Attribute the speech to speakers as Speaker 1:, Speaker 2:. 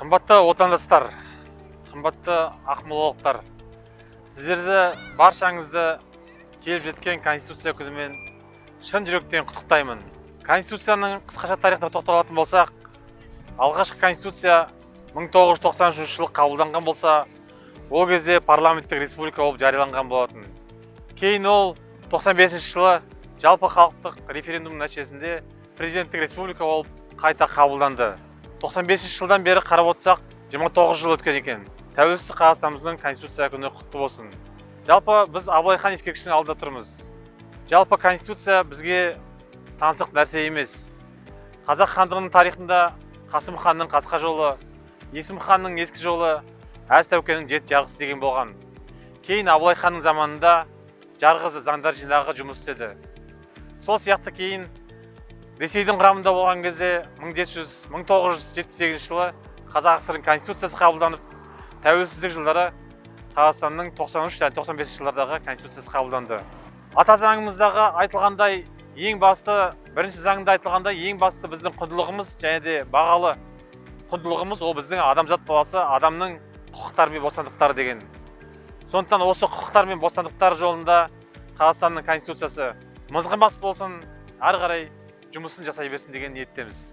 Speaker 1: Қымбатты отандастар, қымбатты ақмолалықтар, сіздерді баршаңызды келіп жеткен Конституция күнімен шын жүректен құттықтаймын. Конституцияның қысқаша тарихына тоқталатын болсақ, алғашқы Конституция 1993 жылы қабылданған болса, ол кезде парламенттік республика болып жарияланған болатын. Кейін ол 95 жылы жалпы халықтық референдум нәтижесінде президенттік республика болып қайта қабылданды. 95 жылдан бері қарап отырсақ, 29 жыл өткен екен. Тәуелсіз Қазақстанымыздың Конституция күні құтты болсын. Жалпы біз Абылай хан ескерткішінің алдында тұрмыз. Жалпы Конституция бізге таңсық нәрсе емес. Қазақ хандығының тарихында Қасым ханның қасқа жолы, Есім ханның ескі жолы, Әз Тәукенің жеті жарғысы деген болған. Кейін Абылай ханның заманында жарғысы заңдар жинағы жұмыс істеді. Сол сияқты кейін Ресейдің құрамында болған кезде 1978 жылы Қазақ ССР Конституциясы қабылданып, тәуелсіздік жылдары Қазақстанның 93 және 95 жылдардағы Конституциясы қабылданды. Ата заңымыздағы айтылғандай, бірінші заңында айтылғандай, ең басты біздің құндылығымыз және де бағалы құндылығымыз ол біздің адамзат баласы, адамның құқықтары мен бостандықтары деген. Сондықтан осы құқықтар мен бостандықтар жолында Қазақстанның Конституциясы мызғымас болсын, ары қарай жұмысын жасай берсін деген ниеттеміз.